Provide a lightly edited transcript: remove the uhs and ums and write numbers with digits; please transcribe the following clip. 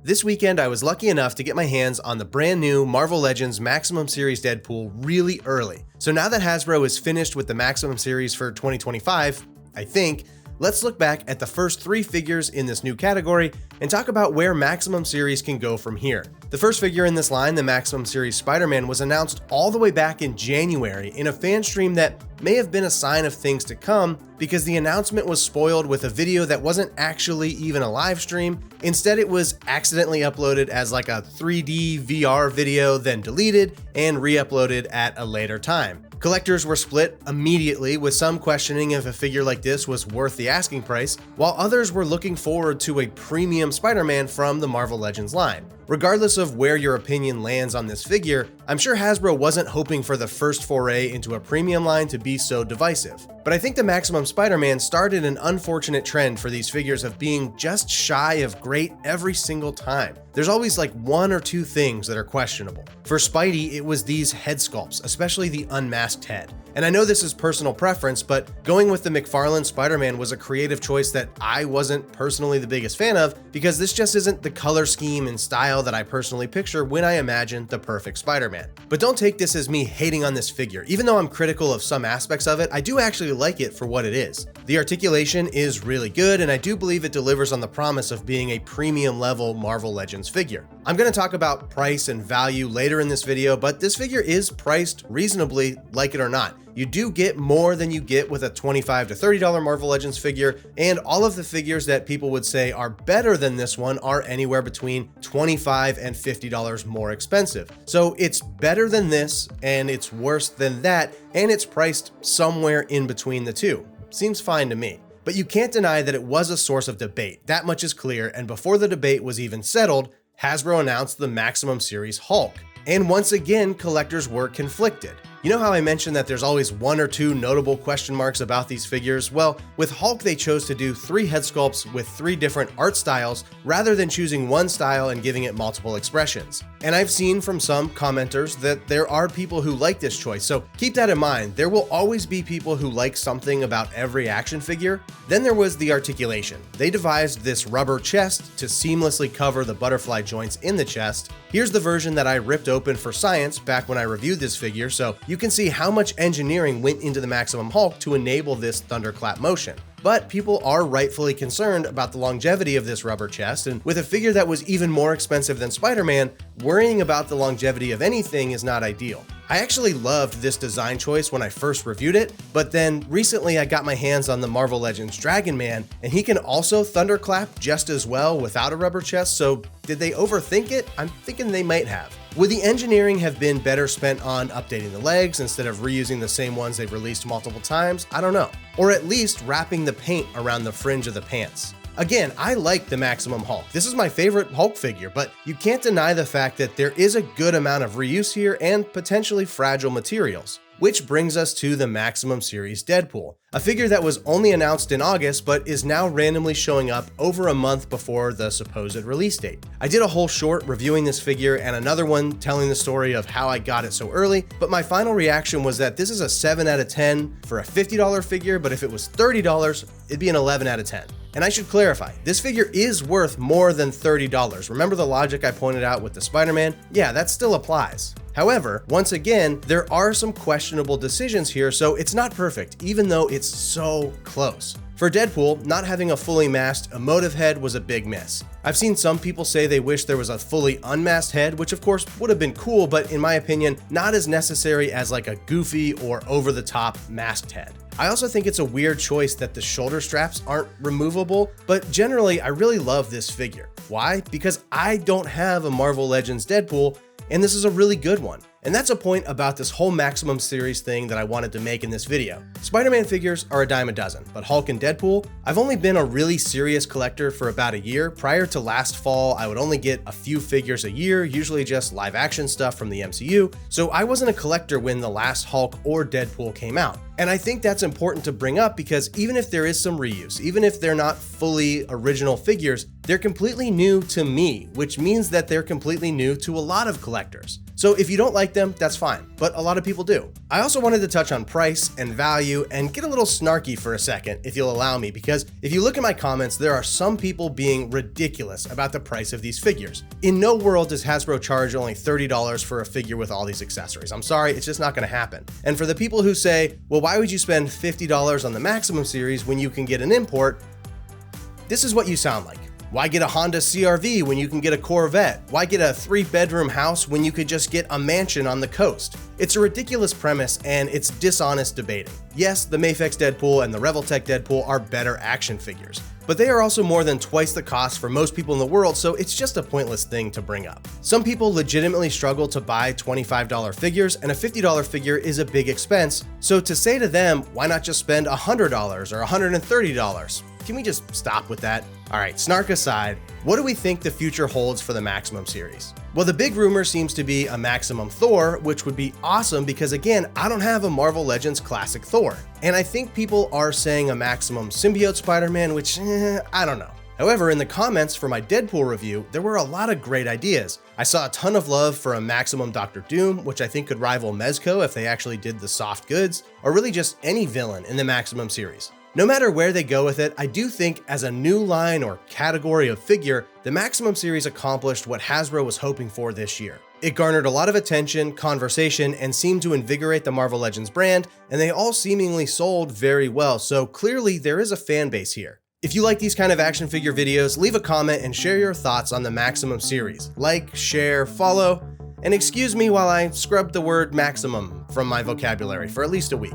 This weekend, I was lucky enough to get my hands on the brand new Marvel Legends Maximum Series Deadpool really early. So now that Hasbro is finished with the Maximum Series for 2025, I think, let's look back at the first 3 figures in this new category and talk about where Maximum Series can go from here. The first figure in this line, the Maximum Series Spider-Man, was announced all the way back in January in a fan stream that may have been a sign of things to come because the announcement was spoiled with a video that wasn't actually even a live stream. Instead, it was accidentally uploaded as like a 3D VR video, then deleted and re-uploaded at a later time. Collectors were split immediately, with some questioning if a figure like this was worth the asking price, while others were looking forward to a premium Spider-Man from the Marvel Legends line. Regardless of where your opinion lands on this figure, I'm sure Hasbro wasn't hoping for the first foray into a premium line to be so divisive. But I think the Maximum Spider-Man started an unfortunate trend for these figures of being just shy of great every single time. There's always like 1 or 2 things that are questionable. For Spidey, it was these head sculpts, especially the unmasked head. And I know this is personal preference, but going with the McFarlane Spider-Man was a creative choice that I wasn't personally the biggest fan of, because this just isn't the color scheme and style that I personally picture when I imagine the perfect Spider-Man. But don't take this as me hating on this figure. Even though I'm critical of some aspects of it, I do actually like it for what it is. The articulation is really good, and I do believe it delivers on the promise of being a premium level Marvel Legends figure. I'm going to talk about price and value later in this video, but this figure is priced reasonably, like it or not. You do get more than you get with a $25 to $30 Marvel Legends figure, and all of the figures that people would say are better than this one are anywhere between $25 and $50 more expensive. So it's better than this, and it's worse than that, and it's priced somewhere in between the two. Seems fine to me. But you can't deny that it was a source of debate. That much is clear, and before the debate was even settled, Hasbro announced the Maximum Series Hulk. And once again, collectors were conflicted. You know how I mentioned that there's always 1 or 2 notable question marks about these figures? Well, with Hulk, they chose to do 3 head sculpts with 3 different art styles rather than choosing one style and giving it multiple expressions. And I've seen from some commenters that there are people who like this choice, so keep that in mind. There will always be people who like something about every action figure. Then there was the articulation. They devised this rubber chest to seamlessly cover the butterfly joints in the chest. Here's the version that I ripped open for science back when I reviewed this figure, so you can see how much engineering went into the Maximum Hulk to enable this thunderclap motion. But people are rightfully concerned about the longevity of this rubber chest, and with a figure that was even more expensive than Spider-Man, worrying about the longevity of anything is not ideal. I actually loved this design choice when I first reviewed it, but then recently I got my hands on the Marvel Legends Dragon Man, and he can also thunderclap just as well without a rubber chest, so did they overthink it? I'm thinking they might have. Would the engineering have been better spent on updating the legs instead of reusing the same ones they've released multiple times? I don't know. Or at least wrapping the paint around the fringe of the pants. Again, I like the Maximum Hulk. This is my favorite Hulk figure, but you can't deny the fact that there is a good amount of reuse here and potentially fragile materials. Which brings us to the Maximum Series Deadpool, a figure that was only announced in August but is now randomly showing up over a month before the supposed release date. I did a whole short reviewing this figure and another one telling the story of how I got it so early, but my final reaction was that this is a 7 out of 10 for a $50 figure, but if it was $30, it'd be an 11 out of 10. And I should clarify, this figure is worth more than $30. Remember the logic I pointed out with the Spider-Man? Yeah, that still applies. However, once again, there are some questionable decisions here, so it's not perfect, even though it's so close. For Deadpool, not having a fully masked emotive head was a big miss. I've seen some people say they wish there was a fully unmasked head, which of course would have been cool, but in my opinion, not as necessary as like a goofy or over-the-top masked head. I also think it's a weird choice that the shoulder straps aren't removable, but generally I really love this figure. Why? Because I don't have a Marvel Legends Deadpool, and this is a really good one. And that's a point about this whole Maximum Series thing that I wanted to make in this video. Spider-Man figures are a dime a dozen, but Hulk and Deadpool, I've only been a really serious collector for about a year. Prior to last fall, I would only get a few figures a year, usually just live action stuff from the MCU, so I wasn't a collector when the last Hulk or Deadpool came out. And I think that's important to bring up because even if there is some reuse, even if they're not fully original figures, they're completely new to me, which means that they're completely new to a lot of collectors. So if you don't like them, that's fine, but a lot of people do. I also wanted to touch on price and value and get a little snarky for a second, if you'll allow me, because if you look at my comments, there are some people being ridiculous about the price of these figures. In no world does Hasbro charge only $30 for a figure with all these accessories. I'm sorry, it's just not gonna happen. And for the people who say, well, why would you spend $50 on the Maximum series when you can get an import? This is what you sound like. Why get a Honda CR-V when you can get a Corvette? Why get a 3-bedroom house when you could just get a mansion on the coast? It's a ridiculous premise and it's dishonest debating. Yes, the Mafex Deadpool and the Revoltech Deadpool are better action figures, but they are also more than twice the cost for most people in the world, so it's just a pointless thing to bring up. Some people legitimately struggle to buy $25 figures, and a $50 figure is a big expense, so to say to them, why not just spend $100 or $130? Can we just stop with that? All right, snark aside, what do we think the future holds for the Maximum series? Well, the big rumor seems to be a Maximum Thor, which would be awesome because again, I don't have a Marvel Legends classic Thor. And I think people are saying a Maximum Symbiote Spider-Man, which, I don't know. However, in the comments for my Deadpool review, there were a lot of great ideas. I saw a ton of love for a Maximum Doctor Doom, which I think could rival Mezco if they actually did the soft goods, or really just any villain in the Maximum series. No matter where they go with it, I do think as a new line or category of figure, the Maximum series accomplished what Hasbro was hoping for this year. It garnered a lot of attention, conversation, and seemed to invigorate the Marvel Legends brand, and they all seemingly sold very well, so clearly there is a fan base here. If you like these kind of action figure videos, leave a comment and share your thoughts on the Maximum series. Like, share, follow, and excuse me while I scrub the word Maximum from my vocabulary for at least a week.